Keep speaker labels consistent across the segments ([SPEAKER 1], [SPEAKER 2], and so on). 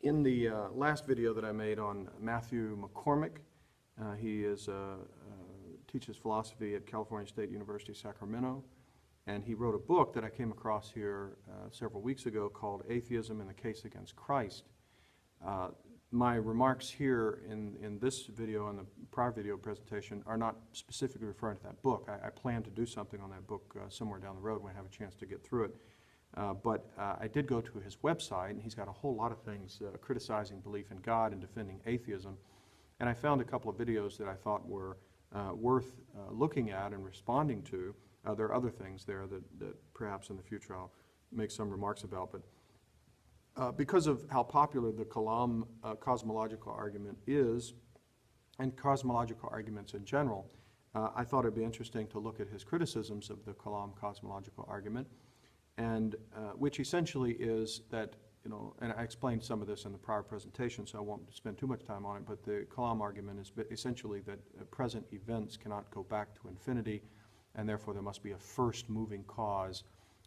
[SPEAKER 1] In the last video that I made on Matthew McCormick, he teaches philosophy at California State University, Sacramento, and he wrote a book that I came across here several weeks ago called Atheism and the Case Against Christ. My remarks here in this video and the prior video presentation are not specifically referring to that book. I plan to do something on that book somewhere down the road when I have a chance to get through it. But I did go to his website, and he's got a whole lot of things criticizing belief in God and defending atheism. And I found a couple of videos that I thought were worth looking at and responding to. There are other things there that perhaps in the future I'll make some remarks about. But because of how popular the Kalam Cosmological Argument is, and cosmological arguments in general, I thought it'd be interesting to look at his criticisms of the Kalam Cosmological Argument, and which essentially is that, and I explained some of this in the prior presentation, so I won't spend too much time on it, but the Kalam argument is essentially that present events cannot go back to infinity, and therefore there must be a first moving cause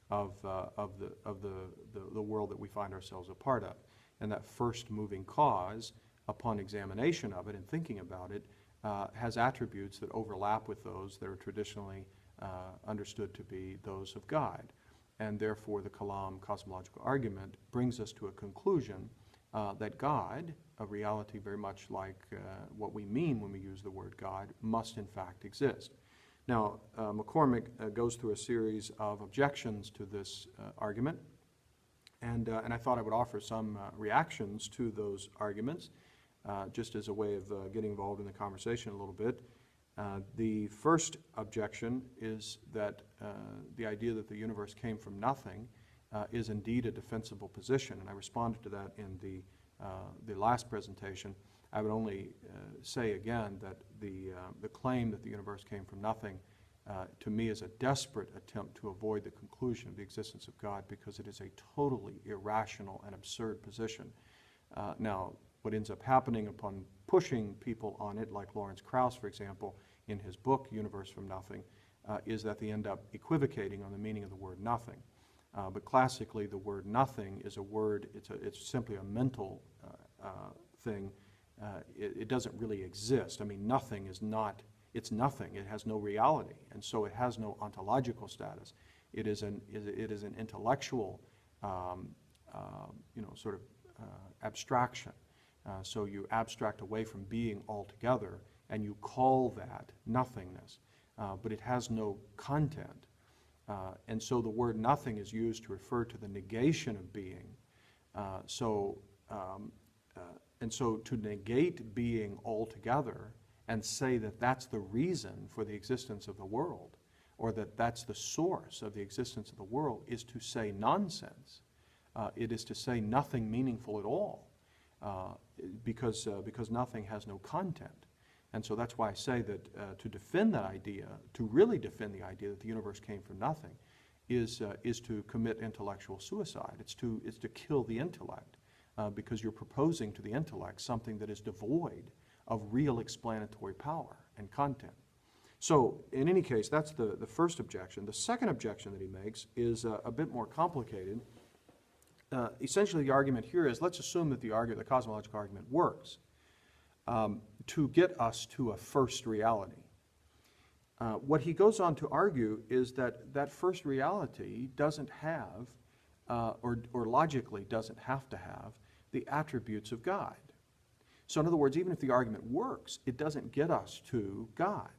[SPEAKER 1] of the world that we find ourselves a part of. And that first moving cause, upon examination of it and thinking about it, has attributes that overlap with those that are traditionally understood to be those of God. And therefore the Kalam Cosmological Argument brings us to a conclusion that God, a reality very much like what we mean when we use the word God, must in fact exist. Now, McCormick goes through a series of objections to this argument, and I thought I would offer some reactions to those arguments, just as a way of getting involved in the conversation a little bit. The first objection is that the idea that the universe came from nothing is indeed a defensible position, and I responded to that in the last presentation. I would only say again that the claim that the universe came from nothing to me is a desperate attempt to avoid the conclusion of the existence of God, because it is a totally irrational and absurd position. Now, what ends up happening upon pushing people on it, like Lawrence Krauss, for example, in his book, Universe from Nothing, is that they end up equivocating on the meaning of the word nothing. But classically, the word nothing is a word, it's simply a mental thing. It doesn't really exist. I mean, nothing is not, it's nothing. It has no reality, and so it has no ontological status. It is an intellectual, sort of abstraction. So you abstract away from being altogether, and you call that nothingness, but it has no content. And so the word nothing is used to refer to the negation of being. And so to negate being altogether and say that that's the reason for the existence of the world, or that that's the source of the existence of the world, is to say nonsense. It is to say nothing meaningful at all, because nothing has no content. And so that's why I say that to defend that idea, to really defend the idea that the universe came from nothing, is to commit intellectual suicide. It's to kill the intellect. Because you're proposing to the intellect something that is devoid of real explanatory power and content. So in any case, that's the first objection. The second objection that he makes is a bit more complicated. Essentially, the argument here is, let's assume that the cosmological argument works to get us to a first reality. What he goes on to argue is that that first reality doesn't have, or logically doesn't have to have, the attributes of God. So in other words, even if the argument works, it doesn't get us to God.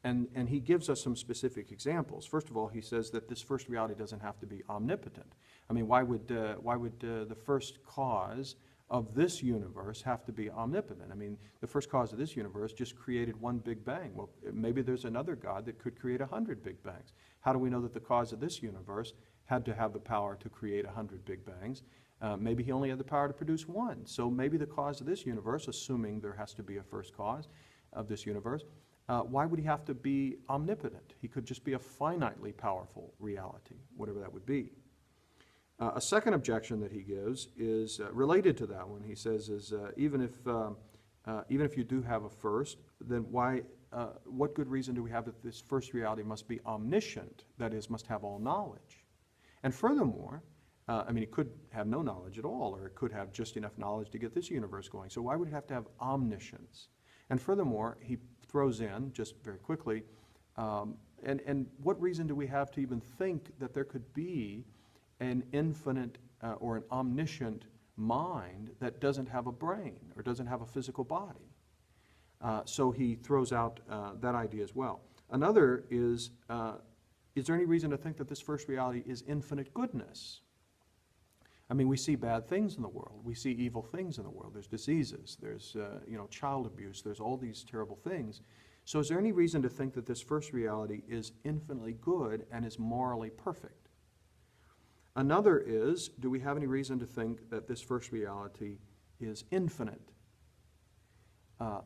[SPEAKER 1] And he gives us some specific examples. First of all, he says that this first reality doesn't have to be omnipotent. I mean, why would the first cause of this universe have to be omnipotent? I mean, the first cause of this universe just created one Big Bang. Well, maybe there's another God that could create 100 Big Bangs. How do we know that the cause of this universe had to have the power to create 100 Big Bangs? Maybe he only had the power to produce one. So maybe the cause of this universe, assuming there has to be a first cause of this universe, why would he have to be omnipotent? He could just be a finitely powerful reality, whatever that would be. A second objection that he gives is related to that one. He says even if you do have a first, then what good reason do we have that this first reality must be omniscient, that is, must have all knowledge? And furthermore, I mean, it could have no knowledge at all, or it could have just enough knowledge to get this universe going. So why would it have to have omniscience? And furthermore, he throws in, just very quickly, and what reason do we have to even think that there could be an infinite or an omniscient mind that doesn't have a brain or doesn't have a physical body? So he throws out that idea as well. Another is there any reason to think that this first reality is infinite goodness? I mean, we see bad things in the world. We see evil things in the world. There's diseases. There's child abuse. There's all these terrible things. So is there any reason to think that this first reality is infinitely good and is morally perfect? Another is, do we have any reason to think that this first reality is infinite?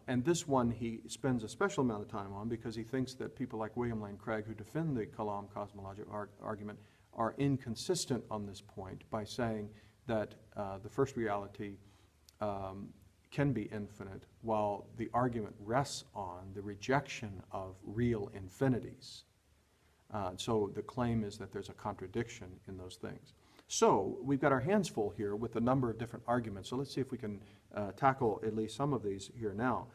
[SPEAKER 1] And this one he spends a special amount of time on because he thinks that people like William Lane Craig, who defend the Kalam Cosmological Argument, are inconsistent on this point by saying that the first reality can be infinite, while the argument rests on the rejection of real infinities. So the claim is that there's a contradiction in those things. So we've got our hands full here with a number of different arguments. So let's see if we can tackle at least some of these here now.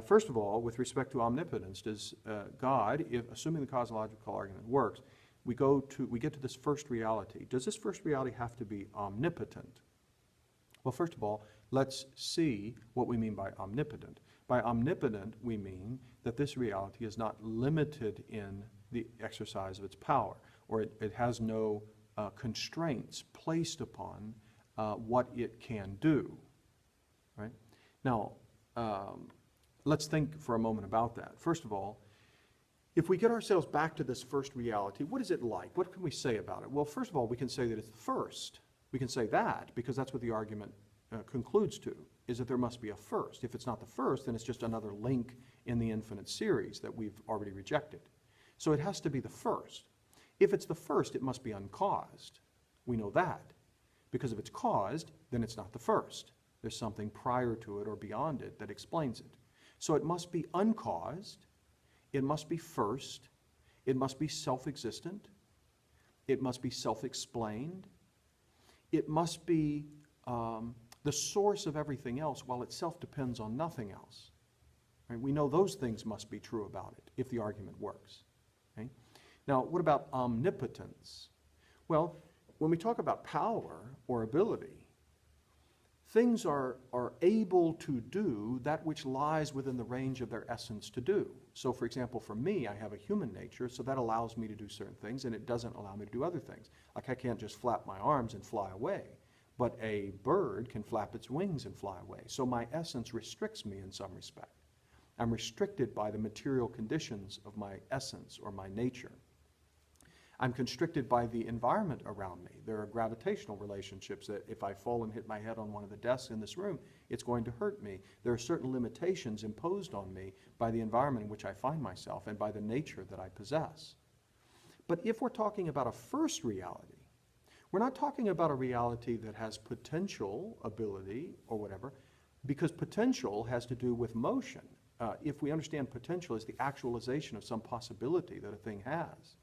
[SPEAKER 1] First of all, with respect to omnipotence, does God, assuming the cosmological argument works, we get to this first reality. Does this first reality have to be omnipotent? Well, first of all, let's see what we mean by omnipotent. By omnipotent, we mean that this reality is not limited in the exercise of its power, or it has no constraints placed upon what it can do. Right? Now, let's think for a moment about that. First of all, if we get ourselves back to this first reality, what is it like? What can we say about it? Well, first of all, we can say that it's the first. We can say that because that's what the argument concludes to, is that there must be a first. If it's not the first, then it's just another link in the infinite series that we've already rejected. So it has to be the first. If it's the first, it must be uncaused. We know that. Because if it's caused, then it's not the first. There's something prior to it or beyond it that explains it. So it must be uncaused. It must be first. It must be self-existent. It must be self-explained. It must be the source of everything else, while itself depends on nothing else. Right? We know those things must be true about it if the argument works. Okay? Now, what about omnipotence? Well, when we talk about power or ability, things are able to do that which lies within the range of their essence to do. So, for example, for me, I have a human nature, so that allows me to do certain things, and it doesn't allow me to do other things. Like I can't just flap my arms and fly away, but a bird can flap its wings and fly away. So my essence restricts me in some respect. I'm restricted by the material conditions of my essence or my nature. I'm constricted by the environment around me. There are gravitational relationships that if I fall and hit my head on one of the desks in this room, it's going to hurt me. There are certain limitations imposed on me by the environment in which I find myself and by the nature that I possess. But if we're talking about a first reality, we're not talking about a reality that has potential ability or whatever, because potential has to do with motion. If we understand potential as the actualization of some possibility that a thing has.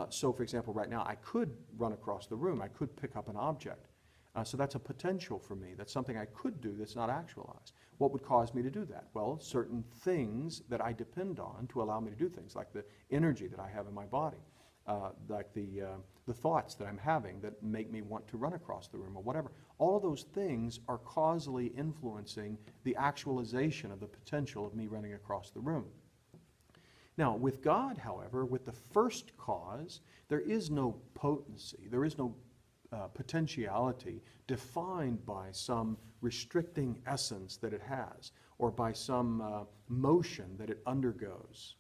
[SPEAKER 1] So, for example, right now, I could run across the room. I could pick up an object. So that's a potential for me. That's something I could do that's not actualized. What would cause me to do that? Well, certain things that I depend on to allow me to do things, like the energy that I have in my body, like the thoughts that I'm having that make me want to run across the room or whatever. All of those things are causally influencing the actualization of the potential of me running across the room. Now, with God, however, with the first cause, there is no potency, there is no potentiality defined by some restricting essence that it has, or by some motion that it undergoes.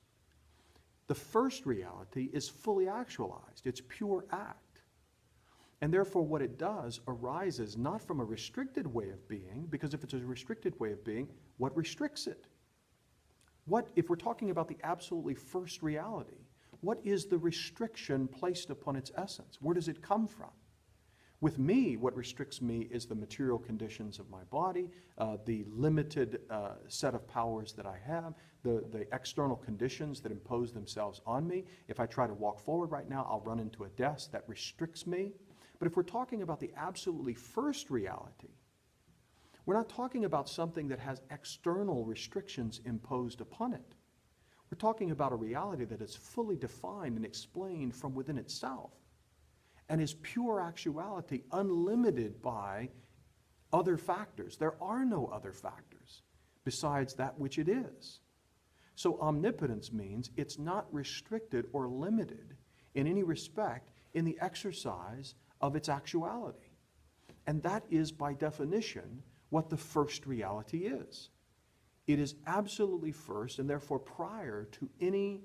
[SPEAKER 1] The first reality is fully actualized, it's pure act. And therefore what it does arises not from a restricted way of being, because if it's a restricted way of being, what restricts it? What, if we're talking about the absolutely first reality, what is the restriction placed upon its essence? Where does it come from? With me, what restricts me is the material conditions of my body, the limited set of powers that I have, the external conditions that impose themselves on me. If I try to walk forward right now, I'll run into a desk that restricts me. But if we're talking about the absolutely first reality, we're not talking about something that has external restrictions imposed upon it. We're talking about a reality that is fully defined and explained from within itself and is pure actuality, unlimited by other factors. There are no other factors besides that which it is. So omnipotence means it's not restricted or limited in any respect in the exercise of its actuality. And that is, by definition, what the first reality is. It is absolutely first and therefore prior to any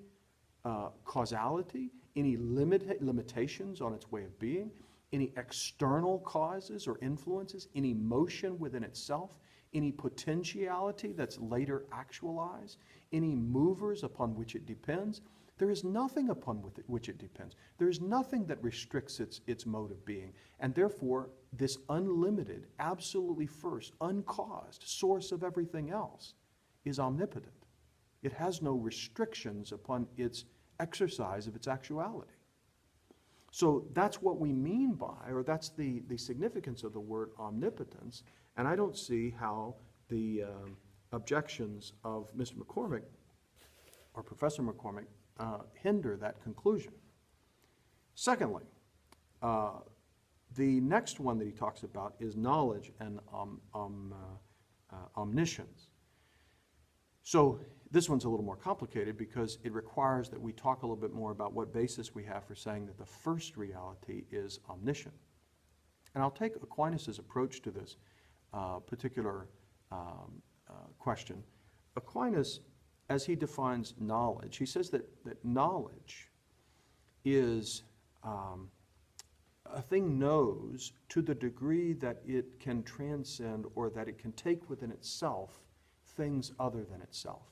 [SPEAKER 1] causality, any limitations on its way of being, any external causes or influences, any motion within itself, any potentiality that's later actualized, any movers upon which it depends. There is nothing upon which it depends. There is nothing that restricts its mode of being. And therefore, this unlimited, absolutely first, uncaused source of everything else is omnipotent. It has no restrictions upon its exercise of its actuality. So that's what we mean by, or that's the significance of the word omnipotence. And I don't see how the objections of Mr. McCormick, or Professor McCormick, hinder that conclusion. Secondly, the next one that he talks about is knowledge and omniscience. So this one's a little more complicated because it requires that we talk a little bit more about what basis we have for saying that the first reality is omniscient. And I'll take Aquinas' approach to this particular question. Aquinas, as he defines knowledge, he says that knowledge is a thing knows to the degree that it can transcend or that it can take within itself things other than itself.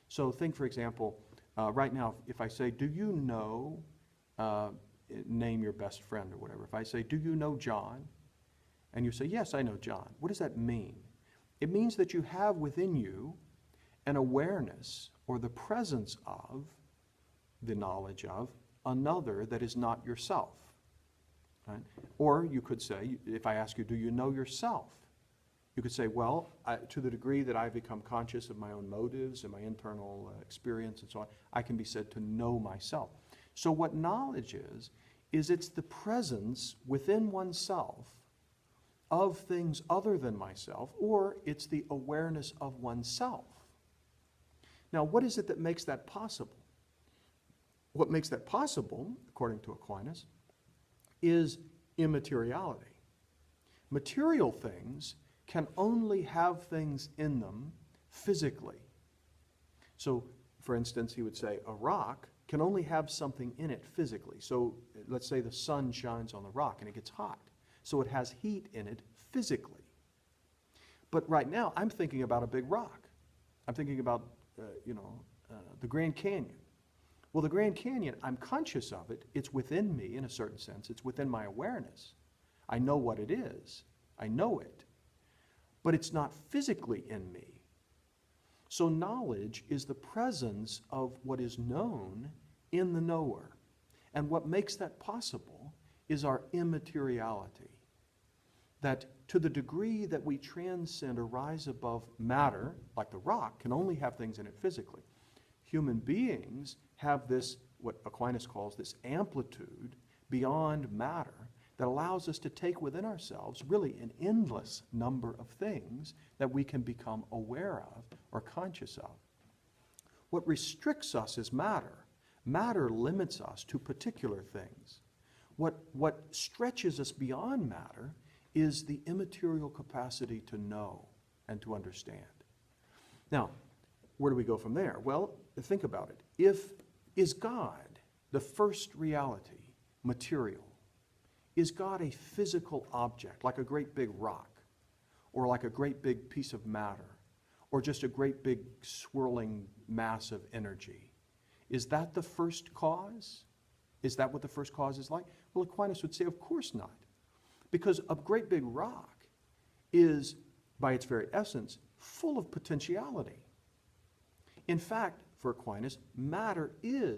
[SPEAKER 1] So think, for example, right now, if I say, do you know, name your best friend or whatever. If I say, do you know John? And you say, yes, I know John. What does that mean? It means that you have within you an awareness or the presence of, the knowledge of, another that is not yourself. Right? Or you could say, if I ask you, do you know yourself? You could say, well, to the degree that I become conscious of my own motives and my internal experience and so on, I can be said to know myself. So what knowledge is it's the presence within oneself of things other than myself, or it's the awareness of oneself. Now, what is it that makes that possible? What makes that possible, according to Aquinas, is immateriality. Material things can only have things in them physically. So, for instance, he would say a rock can only have something in it physically. So let's say the sun shines on the rock and it gets hot. So it has heat in it physically. But right now, I'm thinking about a big rock. I'm thinking about, the Grand Canyon. Well, the Grand Canyon, I'm conscious of it. It's within me in a certain sense. It's within my awareness. I know what it is. I know it. But it's not physically in me. So knowledge is the presence of what is known in the knower. And what makes that possible is our immateriality. That to the degree that we transcend or rise above matter, like the rock, can only have things in it physically. Human beings have this, what Aquinas calls this amplitude beyond matter, that allows us to take within ourselves really an endless number of things that we can become aware of or conscious of. What restricts us is matter. Matter limits us to particular things. What stretches us beyond matter is the immaterial capacity to know and to understand. Now, where do we go from there? Well, think about it. Is God the first reality, material? Is God a physical object, like a great big rock, or like a great big piece of matter, or just a great big swirling mass of energy? Is that the first cause? Is that what the first cause is like? Well, Aquinas would say, of course not. Because a great big rock is, by its very essence, full of potentiality. In fact, for Aquinas, matter is